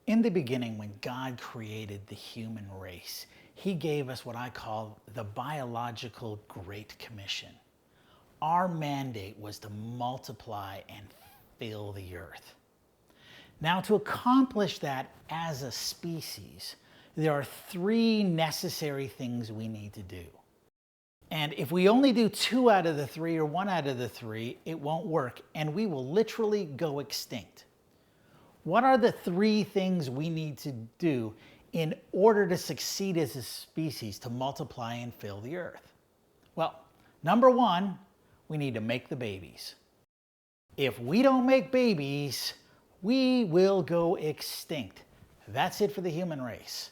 In the beginning, when God created the human race, he gave us what I call the biological Great Commission. Our mandate was to multiply and fill the earth. Now, to accomplish that as a species, there are three necessary things we need to do. And if we only do 2 out of the 3 or 1 out of the 3, it won't work, and we will literally go extinct. What are the 3 things we need to do in order to succeed as a species to multiply and fill the earth? Well, number 1, we need to make the babies. If we don't make babies, we will go extinct. That's it for the human race.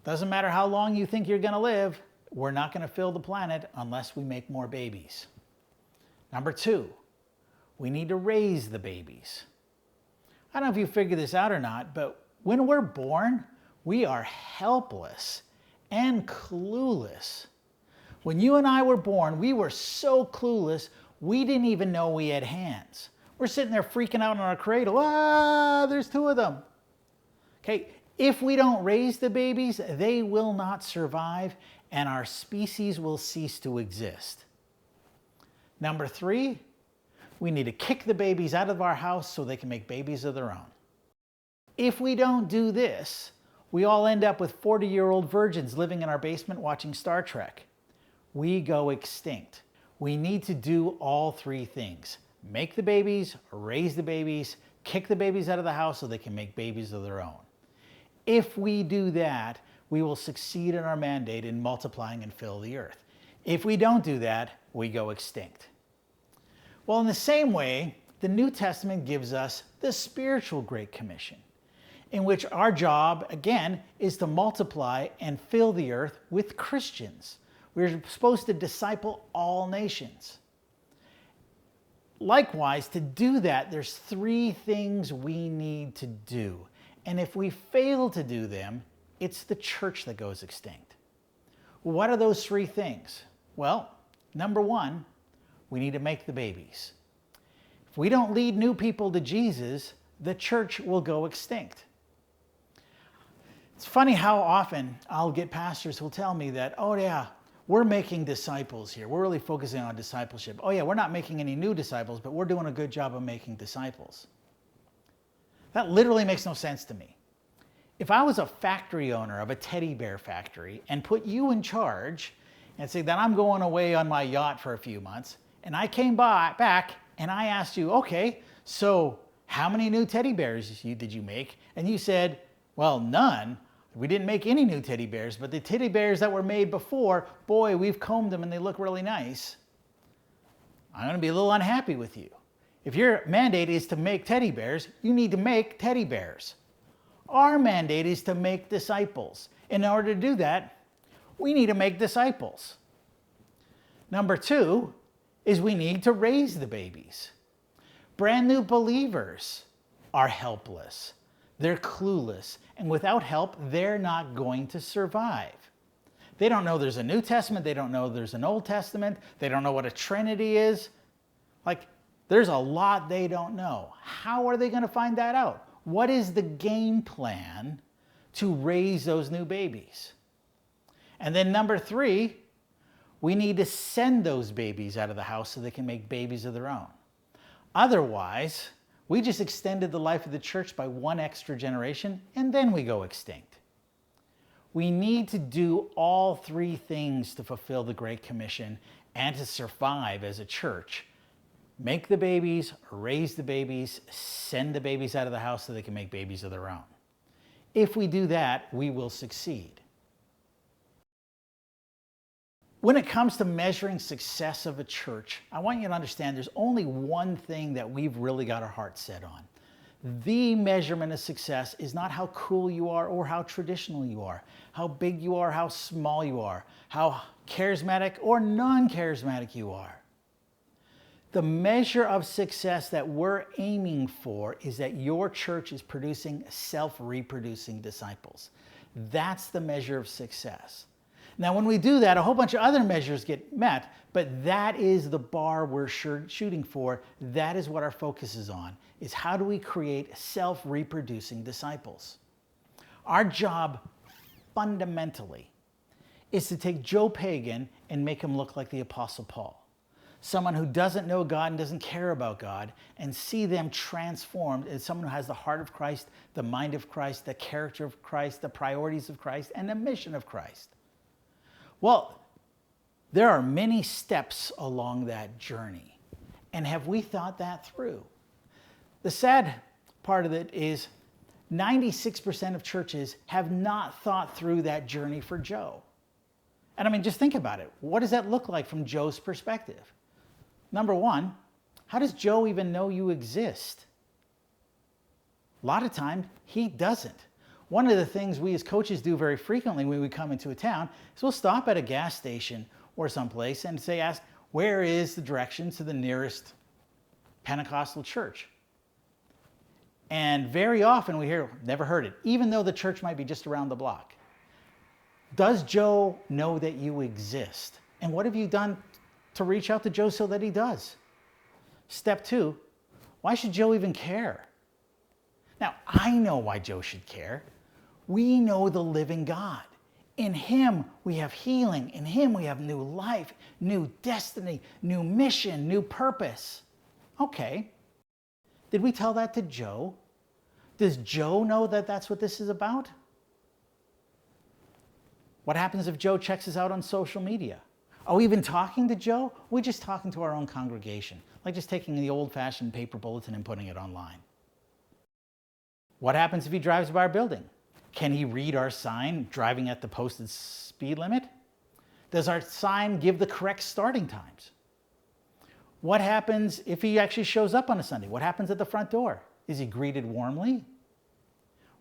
Doesn't matter how long you think you're going to live, we're not going to fill the planet unless we make more babies. Number 2, we need to raise the babies. I don't know if you figured this out or not, but when we're born, we are helpless and clueless. When you and I were born, we were so clueless, we didn't even know we had hands. We're sitting there freaking out in our cradle. Ah, there's 2 of them. Okay, if we don't raise the babies, they will not survive, and our species will cease to exist. Number 3, we need to kick the babies out of our house so they can make babies of their own. If we don't do this, we all end up with 40-year-old virgins living in our basement watching Star Trek. We go extinct. We need to do all 3 things. Make the babies, raise the babies, kick the babies out of the house so they can make babies of their own. If we do that, we will succeed in our mandate in multiplying and fill the earth. If we don't do that, we go extinct. Well, in the same way, the New Testament gives us the spiritual Great Commission, in which our job, again, is to multiply and fill the earth with Christians. We're supposed to disciple all nations. Likewise, to do that, there's 3 things we need to do. And if we fail to do them, it's the church that goes extinct. What are those 3 things? Well, number 1, we need to make the babies. If we don't lead new people to Jesus, the church will go extinct. It's funny how often I'll get pastors who'll tell me that, oh yeah, we're making disciples here. We're really focusing on discipleship. Oh yeah, we're not making any new disciples, but we're doing a good job of making disciples. That literally makes no sense to me. If I was a factory owner of a teddy bear factory and put you in charge and say that I'm going away on my yacht for a few months, and I came back and I asked you, okay, so how many new teddy bears did you make? And you said, well, none. We didn't make any new teddy bears, but the teddy bears that were made before, boy, we've combed them and they look really nice. I'm going to be a little unhappy with you. If your mandate is to make teddy bears, you need to make teddy bears. Our mandate is to make disciples. In order to do that, we need to make disciples. Number 2 is we need to raise the babies. Brand new believers are helpless. They're clueless. And without help, they're not going to survive. They don't know there's a New Testament. They don't know there's an Old Testament. They don't know what a Trinity is. There's a lot they don't know. How are they going to find that out? What is the game plan to raise those new babies? And then number 3, we need to send those babies out of the house so they can make babies of their own. Otherwise, we just extended the life of the church by 1 extra generation, and then we go extinct. We need to do all 3 things to fulfill the Great Commission and to survive as a church. Make the babies, raise the babies, send the babies out of the house so they can make babies of their own. If we do that, we will succeed. When it comes to measuring success of a church, I want you to understand there's only one thing that we've really got our hearts set on. The measurement of success is not how cool you are or how traditional you are, how big you are, how small you are, how charismatic or non-charismatic you are. The measure of success that we're aiming for is that your church is producing self-reproducing disciples. That's the measure of success. Now, when we do that, a whole bunch of other measures get met, but that is the bar we're shooting for. That is what our focus is on, is how do we create self-reproducing disciples? Our job, fundamentally, is to take Joe Pagan and make him look like the Apostle Paul. Someone who doesn't know God and doesn't care about God, and see them transformed as someone who has the heart of Christ, the mind of Christ, the character of Christ, the priorities of Christ, and the mission of Christ. Well, there are many steps along that journey. And have we thought that through? The sad part of it is 96% of churches have not thought through that journey for Joe. And I mean, just think about it. What does that look like from Joe's perspective? Number one, how does Joe even know you exist? A lot of times, he doesn't. One of the things we as coaches do very frequently when we come into a town is we'll stop at a gas station or someplace and ask, where is the direction to the nearest Pentecostal church? And very often we hear, never heard it, even though the church might be just around the block. Does Joe know that you exist? And what have you done to reach out to Joe so that he does? Step two, why should Joe even care? Now, I know why Joe should care. We know the living God. In him, we have healing. In him, we have new life, new destiny, new mission, new purpose. Okay. Did we tell that to Joe? Does Joe know that that's what this is about? What happens if Joe checks us out on social media? Are we even talking to Joe? We're just talking to our own congregation, like just taking the old-fashioned paper bulletin and putting it online. What happens if he drives by our building? Can he read our sign driving at the posted speed limit? Does our sign give the correct starting times? What happens if he actually shows up on a Sunday? What happens at the front door? Is he greeted warmly?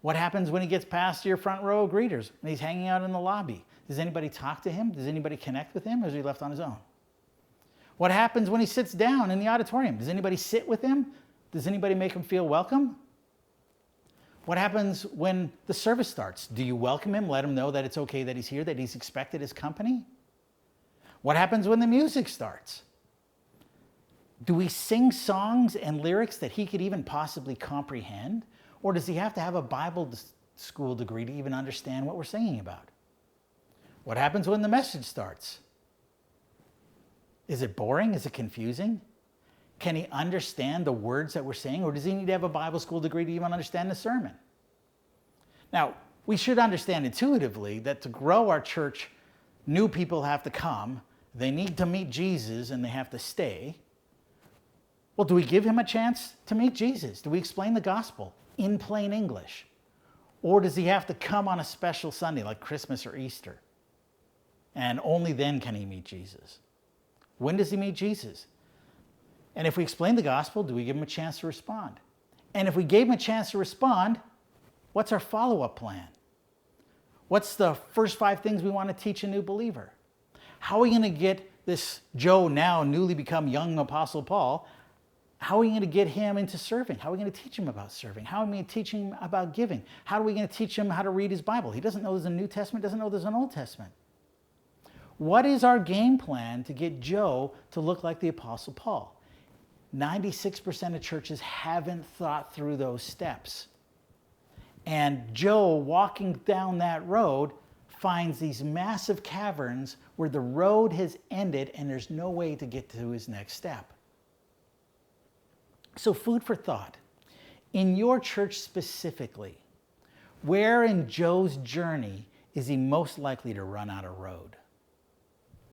What happens when he gets past your front row of greeters and he's hanging out in the lobby? Does anybody talk to him? Does anybody connect with him, or is he left on his own? What happens when he sits down in the auditorium? Does anybody sit with him? Does anybody make him feel welcome? What happens when the service starts? Do you welcome him, let him know that it's okay that he's here, that he's expected as company? What happens when the music starts? Do we sing songs and lyrics that he could even possibly comprehend? Or does he have to have a Bible school degree to even understand what we're singing about? What happens when the message starts? Is it boring? Is it confusing? Can he understand the words that we're saying, or does he need to have a Bible school degree to even understand the sermon? Now, we should understand intuitively that to grow our church, new people have to come, they need to meet Jesus, and they have to stay. Well, do we give him a chance to meet Jesus? Do we explain the gospel in plain English? Or does he have to come on a special Sunday like Christmas or Easter? And only then can he meet Jesus. When does he meet Jesus? And if we explain the gospel, do we give him a chance to respond? And if we gave him a chance to respond, what's our follow-up plan? What's the first 5 things we want to teach a new believer? How are we going to get this Joe, now newly become young Apostle Paul, how are we going to get him into serving? How are we going to teach him about serving? How are we going to teach him about giving? How are we going to teach him how to read his Bible? He doesn't know there's a New Testament, doesn't know there's an Old Testament. What is our game plan to get Joe to look like the Apostle Paul? 96% of churches haven't thought through those steps. And Joe, walking down that road, finds these massive caverns where the road has ended and there's no way to get to his next step. So, food for thought. In your church specifically, where in Joe's journey is he most likely to run out of road?